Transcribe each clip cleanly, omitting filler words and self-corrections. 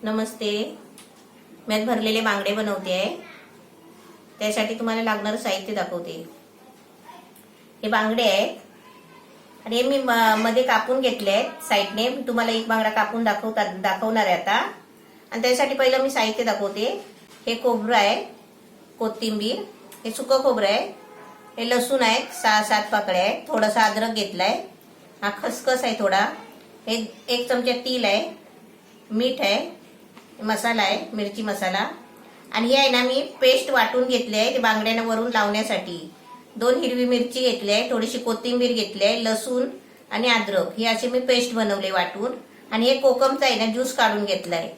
नमस्ते. मी आज भरलेले बांगडे बनवते आहे. त्यासाठी तुम्हाला लागणारं साहित्य दाखवते. हे बांगडे आहेत आणि हे मी मध्ये कापून घेतले आहेत साईडने. मी तुम्हाला एक बांगडा कापून दाखवणार आहे आता. आणि त्यासाठी पहिलं मी साहित्य दाखवते. हे खोबरं आहे, कोथिंबीर, हे सुकं खोबरं आहे, हे लसूण आहे 6-7 पाकळ्या आहेत, थोडासा अद्रक घेतलाय, हा खसखस आहे थोडा, हे 1 चमचा तीळ आहे, मीठ आहे, मसाला आहे मिरची मसाला, आणि हे आहे ना मी पेस्ट वाटून घेतली आहे ते बांगड्यांना वरून लावण्यासाठी. 2 हिरवी मिरची घेतली आहे, थोडीशी कोथिंबीर घेतली आहे, लसूण आणि अद्रक हे असे मी पेस्ट बनवले वाटून. आणि हे कोकमचा आहे ना ज्यूस काढून घेतलाय.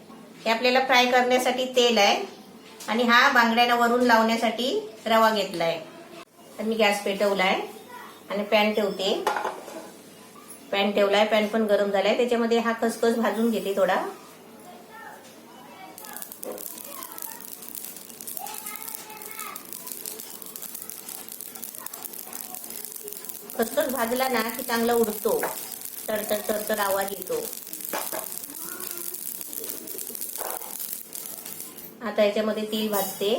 हे आपल्याला फ्राय करण्यासाठी तेल आहे आणि हा बांगड्यांना वरून लावण्यासाठी रवा घेतलाय. तर मी गॅस पेटवलाय आणि पॅन ठेवते. पॅन ठेवलाय, पॅन पण गरम झालाय. त्याच्यामध्ये हा खसखस भाजून घेते थोडा. खसखस भाजला ना की चांगला उडतो, तडतड तडतड आवाज येतो. आता याच्यामध्ये तीळ भाजते.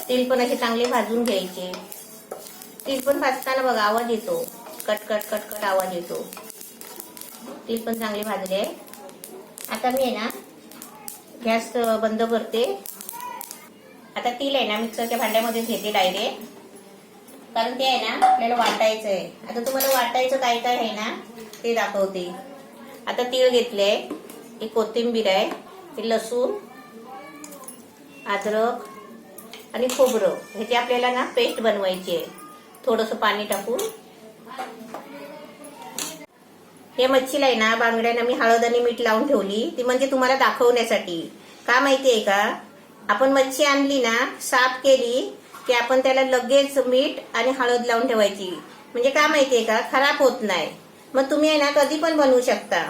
तीळ पण असे चांगले भाजून घ्यायचे. तीळ पण भाजताना बघा आवाज येतो, कटकट कटकट आवाज येतो. तीळ पण चांगले भाजले. आता मी आहे ना गॅस बंद करते. आता तीळ आहे ना मिक्सरच्या भांड्यामध्ये घेते डायरेक्ट, कारण ते आहे ना आपल्याला वाटायचं आहे. आता तुम्हाला वाटायचं काय काय आहे ना ते दाखवते. आता तीळ घेतले, ही कोथिंबीर आहे, हे लसूण, अद्रक आणि खोबरं, ह्याची आपल्याला ना पेस्ट बनवायची आहे थोडंसं पाणी टाकून. हे मच्छीला आहे ना बांगड्यांना मी हळद आणि मीठ लावून ठेवली, ती म्हणजे तुम्हाला दाखवण्यासाठी. का माहितीये का, आपण मच्छी आणली ना साफ केली की आपण त्याला लगेच मीठ आणि हळद लावून ठेवायची. म्हणजे का माहितीये का, खराब होत नाही. मग तुम्ही आहे ना कधी पण बनवू शकता.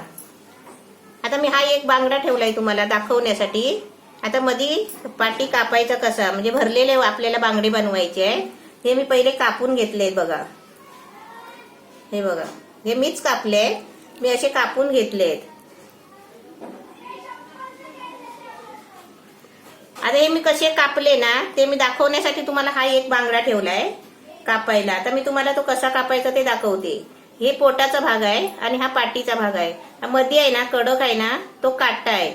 आता मी हा एक बांगडा ठेवलाय तुम्हाला दाखवण्यासाठी. आता मध्ये पाटी कापायचा कसा, म्हणजे भरलेले आपल्याला बांगडे बनवायचे आहे. हे मी पहिले कापून घेतले बघा. हे बघा, हे मीच कापले, मी असे कापून घेतलेत. आता हे मी कसे कापले ना ते मी दाखवण्यासाठी तुम्हाला हा एक बांगडा ठेवलाय कापायला. आता मी तुम्हाला तो कसा कापायचा ते दाखवते. हे पोटाचा भाग आहे आणि हा पाठीचा भाग आहे. मध्ये आहे ना कडक आहे ना तो काटा आहे.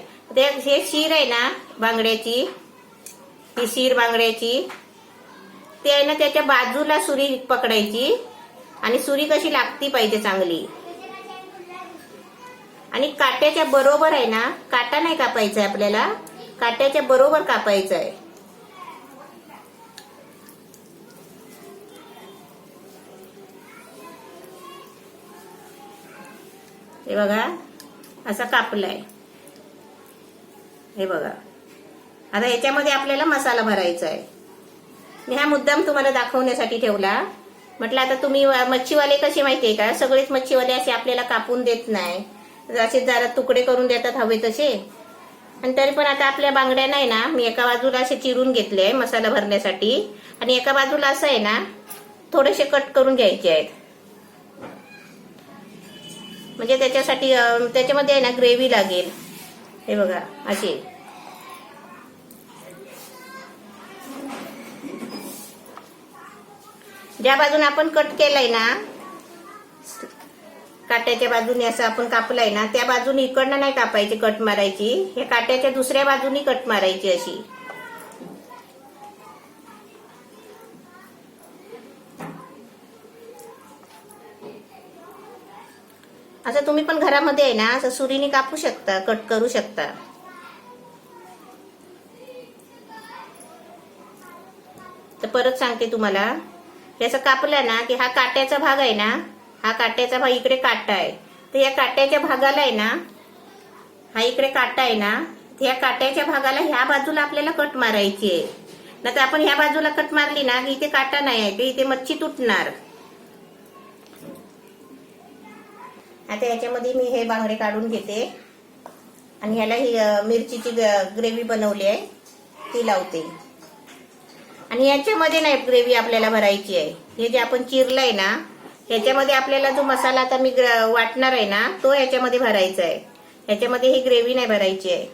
हे शीर आहे ना बांगड्याची, ही शीर बांगड्याची, ते आहे ना त्याच्या बाजूला सुरी पकडायची आणि सुरी कशी लागती पाहिजे चांगली. आणि काट्याच्या बरोबर आहे ना, काटा नाही कापायचा आहे आपल्याला, काट्याच्या बरोबर कापायचं आहे. हे बघा असा कापलाय. हे बघा. आता याच्यामध्ये आपल्याला मसाला भरायचा आहे. मी हा मुद्दाम तुम्हाला दाखवण्यासाठी ठेवला. म्हटलं आता तुम्ही मच्छीवाले कसे माहितीये का, सगळेच मच्छीवाले असे आपल्याला कापून देत नाही, असे जरा तुकडे करून देतात हवे तसे. आणि तरी पण आता आपल्या बांगड्या नाही ना मी एका बाजूला असे चिरून घेतले मसाला भरण्यासाठी, आणि एका बाजूला असं आहे ना थोडेसे कट करून घ्यायचे आहेत. म्हणजे त्याच्यासाठी त्याच्यामध्ये आहे ना ग्रेव्ही लागेल. हे बघा असे. ज्या बाजूने आपण कट केलंय ना, काट्याच्या बाजूने असं आपण कापलंय ना, त्या बाजूने इकडनं नाही कापायची, कट मारायची. हे काट्याच्या दुसऱ्या बाजूने कट मारायची अशी. असं तुम्ही पण घरामध्ये आहे ना असं सुरीने कापू शकता, कट करू शकता. तर परत सांगते तुम्हाला, हे असं कापलं ना की हा काट्याचा भाग आहे ना, हा काट्याचा भाग, इकडे काटा आहे, तर या काट्याच्या भागाला आहे ना, हा इकडे काटा आहे ना, या काट्याच्या भागाला ह्या बाजूला आपल्याला कट मारायची आहे. नाही तर आपण ह्या बाजूला कट मारली ना की इथे काटा नाही आहे, ते इथे मच्छी तुटणार. आता याच्यामध्ये मी हे बांगडे काढून घेते आणि ह्याला ही मिरचीची ग्रेव्ही बनवली आहे ती लावते. आणि याच्यामध्ये नाही ग्रेव्ही आपल्याला भरायची आहे. हे जे आपण चिरलंय ना ह्याच्यामध्ये आपल्याला जो मसाला आता मी वाटणार आहे ना तो ह्याच्यामध्ये भरायचा आहे. ह्याच्यामध्ये ही ग्रेव्ही नाही भरायची आहे.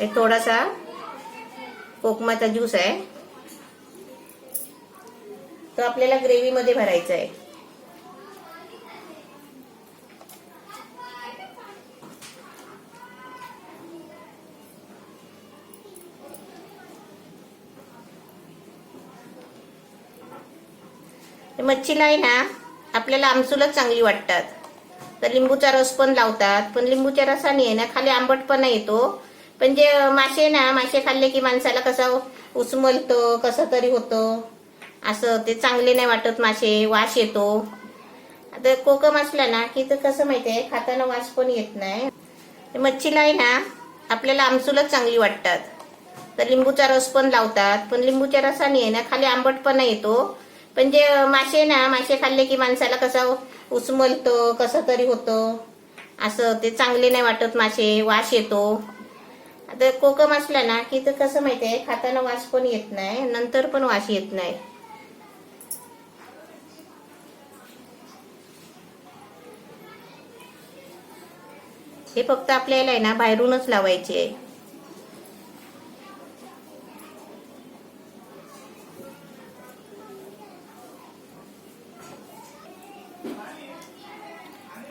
एक थोडासा कोकमाचा ज्यूस आहे तो आपल्याला ग्रेव्ही मध्ये भरायचा आहे. मच्छीला आहे ना आपल्याला आमसूलच चांगली वाटतात, तर लिंबूचा रस पण लावतात, पण लिंबूच्या रसाने आहे ना खाली आंबटपणा येतो. पण जे मासे ना, मासे खाल्ले की माणसाला कसं उचमलतं, कसं तरी होतं, असं ते चांगले नाही वाटत मासे, वास येतो. आता कोकम असला ना की तर कसं माहितीये खाताना वास पण येत नाही. मच्छीला आहे ना आपल्याला आमसूलच चांगली वाटतात, तर लिंबूचा रस पण लावतात, पण लिंबूच्या रसाने आहे ना खाली आंबटपणा येतो. पण जे मासे ना, मासे खाल्ले की माणसाला कसं उचमलतं, कसं तरी होतं, असं ते चांगले नाही वाटत मासे, वास येतो. आता कोकम असला ना की तर कसं माहितीये खाताना वास पण येत नाही, नंतर पण वास येत नाही. हे फक्त आपल्याला आहे ना बाहेरूनच लावायचे आहे.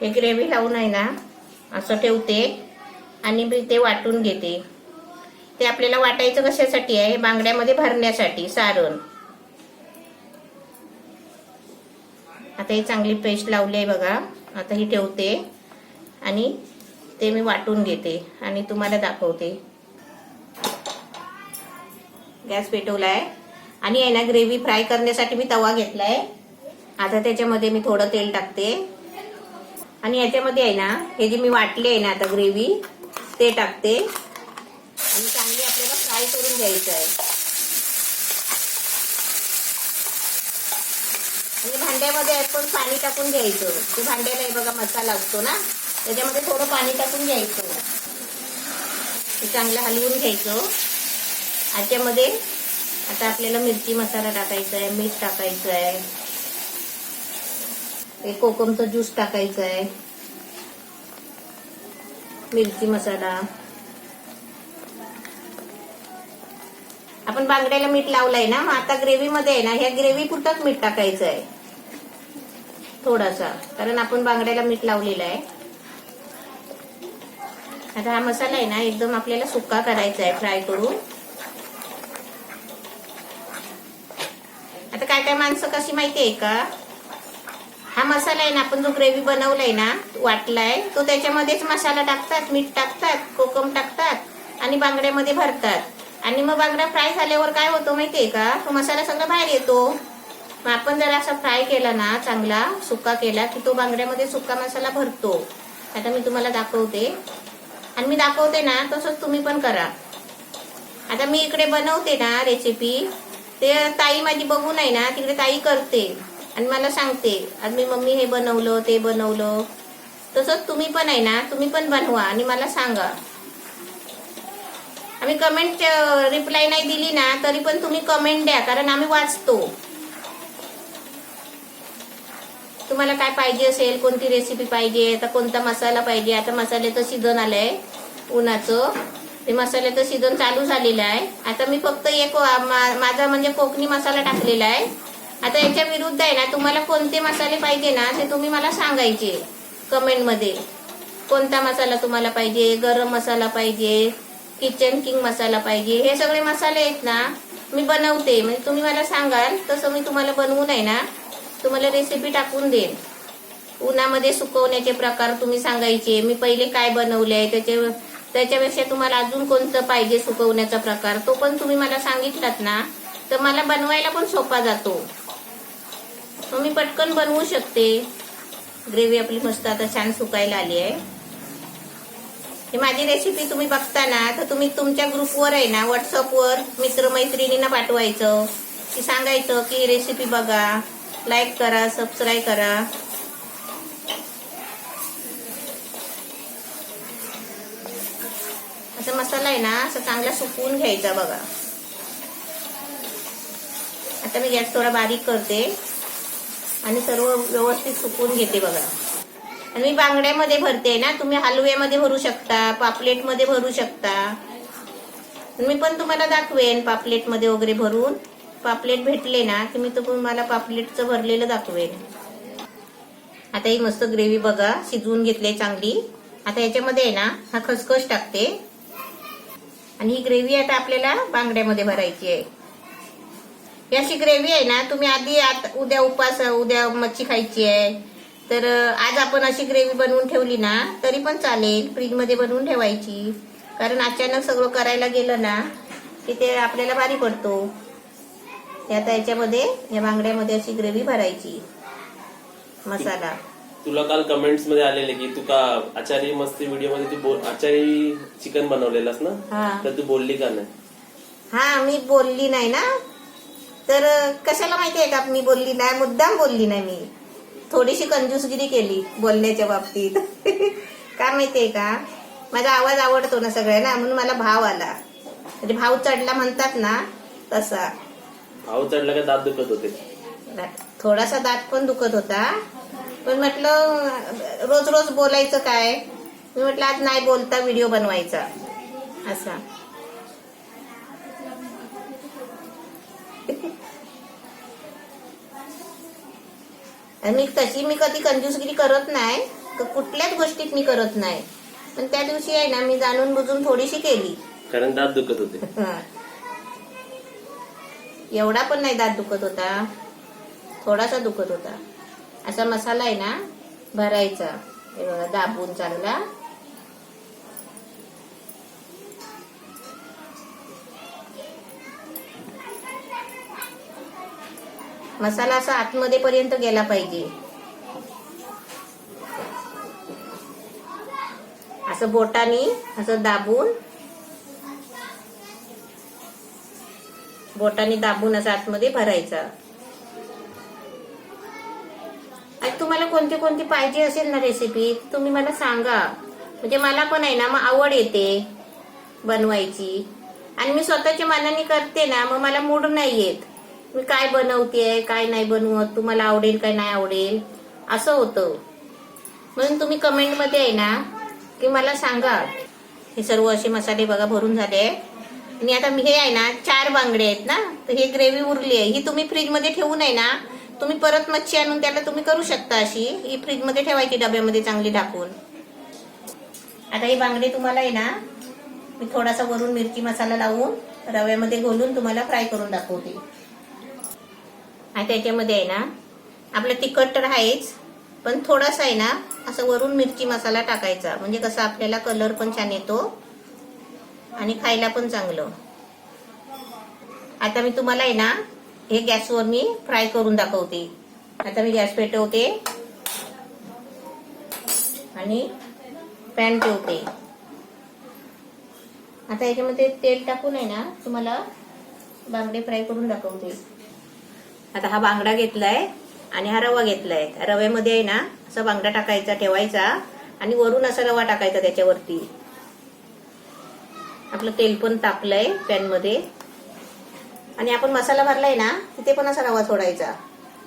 हे ग्रेव्ही लावून आहे ना असं ठेवते आणि मी ते वाटून घेते. ते आपल्याला वाटायचं कशासाठी आहे, बांगड्यामध्ये भरण्यासाठी सारण. आता ही चांगली पेस्ट लावली आहे बघा. आता ही ठेवते आणि ते मी वाटून घेते आणि तुम्हाला दाखवते. गॅस पेटवलाय आणि आहे ना ग्रेव्ही फ्राय करण्यासाठी मी तवा घेतलाय. आता त्याच्यामध्ये मी थोडं तेल टाकते आणि याच्यामध्ये आहे ना हे जे मी वाटले आहे ना आता ग्रेव्ही ते टाकते आणि चांगली आपल्याला फ्राय करून घ्यायचं आहे. आणि भांड्यामध्ये आपण पाणी टाकून घ्यायचं. ते भांड्याला हे बघा मसाला असतो ना, त्याच्यामध्ये थोडं पाणी टाकून घ्यायचं. ते चांगलं हलवून घ्यायचं. याच्यामध्ये आता आपल्याला मिरची मसाला टाकायचा आहे, मीठ टाकायचं आहे, हे कोकमचं ज्यूस टाकायचं आहे, मिरची मसाला. आपण बांगड्याला मीठ लावलंय ना, मग आता ग्रेव्ही मध्ये आहे ना ह्या ग्रेव्ही पुरतच मीठ टाकायचं आहे थोडासा, कारण आपण बांगड्याला मीठ लावलेलं आहे. आता हा मसाला आहे ना एकदम आपल्याला सुक्का करायचा आहे फ्राय करून. आता काय काय माणसं कशी माहितीये का, हा मसाला आहे ना आपण जो ग्रेव्ही बनवलाय ना वाटलाय तो त्याच्यामध्येच मसाला टाकतात, मीठ टाकतात, कोकम टाकतात आणि बांगड्यामध्ये भरतात. आणि मग बांगडा फ्राय झाल्यावर काय होतं माहितीये का, तो मसाला सगळा बाहेर येतो. मग आपण जर असा फ्राय केला ना, चांगला सुक्का केला की तो बांगड्यामध्ये सुक्का मसाला भरतो. आता मी तुम्हाला दाखवते आणि मी दाखवते ना तसंच तुम्ही पण करा. आता मी इकडे बनवते ना रेसिपी, ते ताई माझी बघून आहे ना तिकडे ताई करते आणि मला सांगते आज मी मम्मी हे बनवलं ते बनवलं. तसंच तुम्ही पण आहे ना, तुम्ही पण बनवा आणि मला सांगा. आम्ही कमेंट रिप्लाय नाही दिली ना तरी पण तुम्ही कमेंट द्या, कारण आम्ही वाचतो. तुम्हाला काय पाहिजे असेल, कोणती रेसिपी पाहिजे, आता कोणता मसाला पाहिजे. आता मसाल्याचं सीझन आलंय उन्हाचं, ते मसाल्याचं सीझन चालू झालेलं आहे. आता मी फक्त एक माझा म्हणजे कोकणी मसाला टाकलेला आहे. आता याच्या विरुद्ध आहे ना तुम्हाला कोणते मसाले पाहिजे ना ते तुम्ही मला सांगायचे कमेंट मध्ये. कोणता मसाला तुम्हाला पाहिजे, गरम मसाला पाहिजे, किचन किंग मसाला पाहिजे, हे सगळे मसाले आहेत ना मी बनवते. म्हणजे तुम्ही मला सांगाल तसं मी तुम्हाला बनवून आहे ना तुम्हाला रेसिपी टाकून देईन. उन्हामध्ये सुकवण्याचे प्रकार तुम्ही सांगायचे, मी पहिले काय बनवले त्याच्यापेक्षा तुम्हाला अजून कोणतं पाहिजे सुकवण्याचा प्रकार तो पण तुम्ही मला सांगितलात ना तर मला बनवायला पण सोपा जातो. मग मी पटकन बनवू शकते. ग्रेव्ही आपली मस्त आता छान सुकायला आली आहे. ही माझी रेसिपी तुम्ही बघता ना तर तुम्ही तुमच्या ग्रुपवर आहे ना व्हॉट्सअपवर मित्रमैत्रिणींना पाठवायचं की सांगायचं की रेसिपी बघा, लाईक करा, सबस्क्राईब करा. आता मसाला आहे ना असं चांगला सुकवून घ्यायचा बघा. आता मी गॅस थोडा बारीक करते आणि सर्व व्यवस्थित सुकवून घेते बघा. आणि मी बांगड्यामध्ये भरते ना, तुम्ही हलव्यामध्ये भरू शकता, पापलेटमध्ये भरू शकता. मी पण तुम्हाला दाखवेन पापलेटमध्ये वगैरे भरून. पापलेट भेटले ना की मी तुम्हाला पापलेटचं भरलेलं दाखवेन. आता ही मस्त ग्रेव्ही बघा शिजवून घेतली चांगली. आता याच्यामध्ये आहे ना हा खसखस टाकते आणि ही ग्रेव्ही आता आपल्याला बांगड्यामध्ये भरायची आहे. ही अशी ग्रेव्ही आहे ना, तुम्ही आधी उद्या उद्या मच्छी खायची आहे तर आज आपण अशी ग्रेव्ही बनवून ठेवली ना तरी पण चालेल. फ्रीजमध्ये बनवून ठेवायची, कारण अचानक सगळं करायला गेलं ना की ते आपल्याला भारी पडतो. आता याच्यामध्ये या बांगड्यामध्ये अशी ग्रेव्ही भरायची मसाला. तुला काल कमेंट्स मध्ये आलेले की तू का आचारी मस्ती व्हिडिओ मध्ये तू आचारी चिकन बनवलेलास ना, तर तू बोलली का नाही? हा मी बोलली नाही ना, तर कशाला माहितीये का मी बोलली नाही, मुद्दाम बोलली नाही. मी थोडीशी कंजूसगिरी केली बोलण्याच्या बाबतीत. का माहितीये का, माझा आवाज आवडतो ना सगळ्यांना, म्हणून मला भाव आला. म्हणजे भाव चढला म्हणतात ना तसा. भाव चढला का दात दुखत होते? थोडासा दात पण दुखत होता, पण म्हटलं रोज रोज बोलायचं काय, मी म्हटलं आज नाही बोलता व्हिडिओ बनवायचा असा. मी कधी कंजूसगिरी करत नाही, कुठल्याच गोष्टीत मी करत नाही. पण त्या दिवशी आहे ना मी जाणून बुजून थोडीशी केली, कारण दात दुखत होते. एवढा पण नाही दात दुखत होता, थोडासा दुखत होता. असा मसाला आहे ना भरायचा, हे बघा दाबून चांगला. मसाला असा आतमध्ये पर्यंत गेला पाहिजे. असं बोटानी असं दाबून असं आतमध्ये भरायचा. आणि तुम्हाला कोणती कोणती पाहिजे असेल ना रेसिपी तुम्ही मला सांगा, म्हणजे मला पण आहे ना मग आवड येते बनवायची. आणि मी स्वतःच्या मनाने करते ना, मग मला मूड नाही येत मी काय बनवते काय नाही बनवत, तुम्हाला आवडेल काय नाही आवडेल असं होतं. म्हणून तुम्ही कमेंट मध्ये आहे ना की मला सांगा. हे सर्व असे मसाले बघा भरून झाले. आणि आता मी हे आहे ना 4 बांगडे आहेत ना, तर हे ग्रेव्ही उरली आहे. ही तुम्ही फ्रीज मध्ये ठेवू नये ना, तुम्ही परत मच्छी आणून त्याला तुम्ही करू शकता. अशी ही फ्रीज मध्ये ठेवायची डब्यामध्ये चांगली टाकून. आता ही बांगडे तुम्हाला आहे ना मी थोडासा वरून मिरची मसाला लावून रव्यामध्ये घोलून तुम्हाला फ्राय करून दाखवते. आणि त्याच्यामध्ये आहे ना आपलं तिखट तर आहेच, पण थोडासा आहे ना असं वरून मिरची मसाला टाकायचा, म्हणजे कसं आपल्याला कलर पण छान येतो आणि खायला पण चांगलं. आता मी तुम्हाला आहे ना हे गॅसवर मी फ्राय करून दाखवते. आता मी गॅस पेटवते आणि पॅन ठेवते. आता याच्यामध्ये तेल टाकून आहे ना तुम्हाला बांगडे फ्राय करून दाखवते. आता हा बांगडा घेतलाय आणि हा रवा घेतलाय. रव्यामध्ये आहे ना असा बांगडा टाकायचा, ठेवायचा आणि वरून असा रवा टाकायचा त्याच्यावरती. आपलं तेल पण तापलंय पॅन मध्ये आणि आपण मसाला भरलाय ना तिथे पण असा रवा सोडायचा,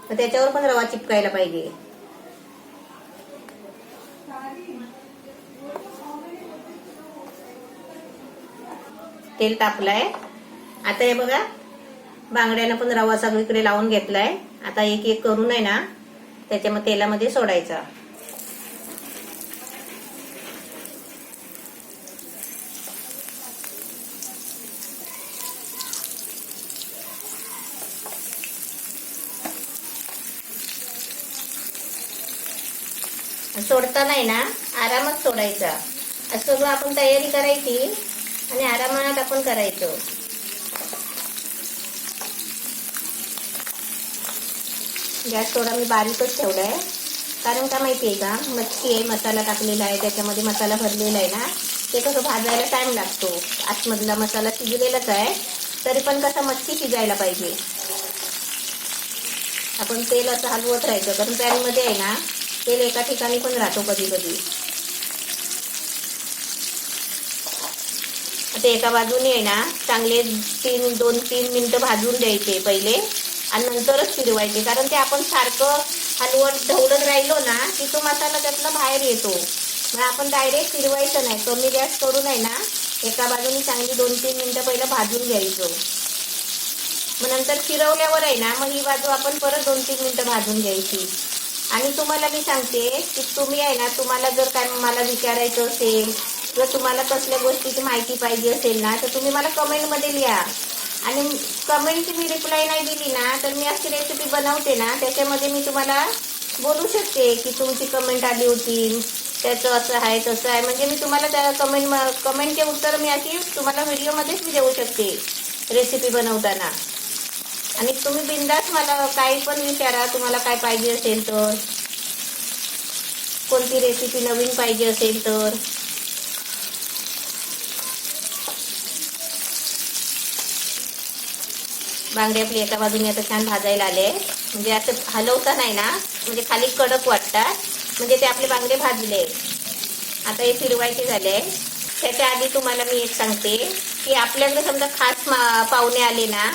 तर त्याच्यावर पण रवा चिपकायला पाहिजे. तेल तापलंय. आता हे बघा बांगड्यानं पण रवा सगळीकडे लावून घेतलाय. आता एक एक करून आहे ना त्याच्यामध्ये तेलामध्ये सोडायचा. सोडताना आहे ना आरामात सोडायचा. असं सगळं आपण तयारी करायची आणि आरामात आपण करायचं. गॅस थोडा मी बारीकच ठेवलाय, कारण का माहितीये का, मच्छी आहे, मसाला टाकलेला आहे, त्याच्यामध्ये मसाला भरलेला आहे ना, ते कसं भाजायला टाइम लागतो. आतमधला मसाला शिजलेलाच आहे, तरी पण कसं मच्छी शिजायला पाहिजे. आपण तेल असं हलवत राहायचं, कारण पॅन मध्ये आहे ना तेल एका ठिकाणी पण राहतो कधी कधी. आता एका बाजूने आहे ना चांगले 2-3 मिनिटं भाजून द्यायचे पहिले, आणि नंतरच फिरवायचे, कारण ते आपण सारखं हलवत ढवळत राहिलो ना की तो मसाला त्यातला बाहेर येतो. मग आपण डायरेक्ट फिरवायचं नाही, कमी गॅस करून आहे ना एका बाजूने चांगली 2-3 मिनिटं पहिलं भाजून घ्यायचं. मग नंतर फिरवल्यावर आहे ना मग ही बाजू आपण परत 2-3 मिनिटं भाजून घ्यायची. आणि तुम्हाला मी सांगते की तुम्ही आहे ना, तुम्हाला जर काय मला विचारायचं असेल किंवा तुम्हाला कसल्या गोष्टीची माहिती पाहिजे असेल ना तर तुम्ही मला कमेंटमध्ये लिहा. आणि कमेंटची मी रिप्लाय नाही दिली ना तर मी अशी रेसिपी बनवते ना त्याच्यामध्ये मी तुम्हाला बोलू शकते की तुमची कमेंट आली होती, त्याचं असं आहे तसं आहे, म्हणजे मी तुम्हाला त्या कमेंटचे उत्तर मी अशी तुम्हाला व्हिडिओमध्येच मी देऊ शकते रेसिपी बनवताना. आणि तुम्ही बिनधास्त मला काही पण विचारा, तुम्हाला काय पाहिजे असेल तर, कोणती रेसिपी नवीन पाहिजे असेल तर. बांगडे आपली एका बाजूने आता छान भाजायला आले, म्हणजे असं हलवता नाही ना म्हणजे खाली कडक वाटतात, म्हणजे ते आपले बांगडे भाजले. आता हे फिरवायचे झाले. त्याच्या आधी तुम्हाला मी एक सांगते की आपल्याकडे समजा खास पाहुणे आले ना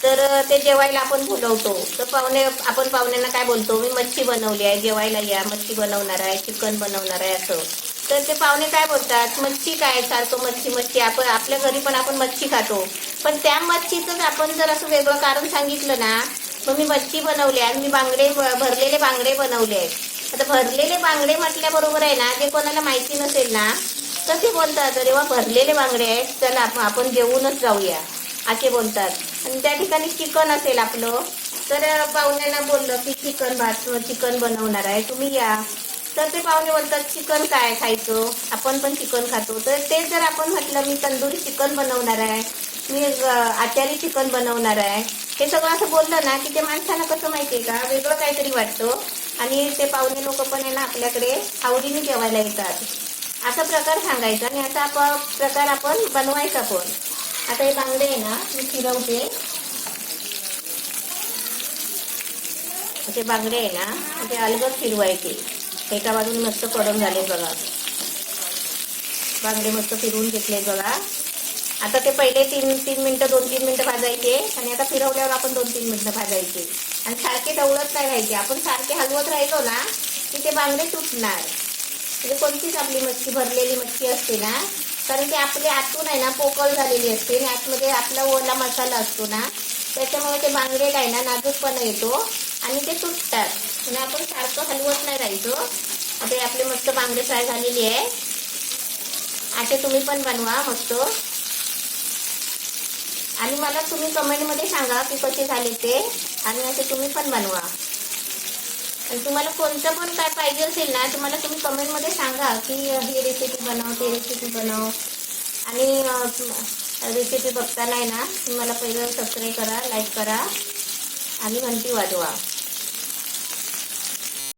तर ते जेवायला आपण बोलवतो, तर आपण पाहुण्यांना काय बोलतो, मी मच्छी बनवली आहे, जेवायला या, मच्छी बनवणार आहे, चिकन बनवणार आहे असं. तर ते पाहुणे काय बोलतात, मच्छी काय, सारखं मच्छी मच्छी. आपण आपल्या घरी पण आपण मच्छी खातो, पण त्या मच्छीचंच आपण जर असं वेगळं कारण सांगितलं ना, मग मी मच्छी बनवली आहे, मी भरलेले बांगडे बनवले आहेत. आता भरलेले बांगडे म्हटल्याबरोबर आहे ना, जे कोणाला माहिती नसेल ना तर ते बोलतात अरे वा भरलेले बांगडे आहेत, चला आपण जेवूनच जाऊया असे बोलतात. आणि त्या ठिकाणी चिकन असेल आपलं तर पाहुण्यांना बोललं की चिकन बनवणार आहे, तुम्ही या. तर ते पाहुणे बोलतात चिकन काय खायचं, आपण पण चिकन खातो. तर ते जर आपण म्हटलं मी तंदुरी चिकन बनवणार आहे, मी आचारी चिकन बनवणार आहे, हे सगळं असं बोललं ना की ते माणसाला कसं माहितीये का वेगळं काहीतरी वाटतं. आणि ते पाहुणे लोक पण आहे ना आपल्याकडे आवडीने जेवायला येतात. असा प्रकार सांगायचा आणि असा प्रकार आपण बनवायचा पण. आता हे बांगडे आहे ना मी फिरवते. ते बांगडे आहे ना ते अलगद फिरवायचे. एका बाजूने मस्त कडक झाले बघा, बांगडे मस्त फिरवून घेतले बघा. आता ते पहिले 2-3 मिनिटं भाजायचे आणि आता फिरवल्यावर आपण 2-3 मिनिटं भाजायचे. आणि सारखे ढवळत नाही राहायचे, आपण सारखे हलवत राहिलो ना की ते बांगडे तुटणार. म्हणजे कोणतीच आपली मच्छी भरलेली मच्छी असते ना, कारण ते आपले आतून आहे ना पोकळ झालेली असते आणि आतमध्ये आपला ओला मसाला असतो ना, त्याच्यामुळे ते बांगडेला आहे ना नाजूकपणा येतो आणि ते तुटतात. आणि आपण सारखं हलवत नाही राहायचो. आता आपले मस्त बांगडे फ्राय झालेली आहे. असे तुम्ही पण बनवा मस्त. आणि मला तुम्ही कमेंटमध्ये सांगा की कसे झाले ते, आणि असे तुम्ही पण बनवा. आणि तुम्हाला कोणतं पण काय पाहिजे असेल ना तुम्हाला तुम्ही कमेंटमध्ये सांगा की ही रेसिपी बनव, ती रेसिपी बनव. आणि रेसिपी बघताना आहे ना तुम्ही मला पहिलं सबस्क्राईब करा, लाईक करा आणि घंटी वाजवा.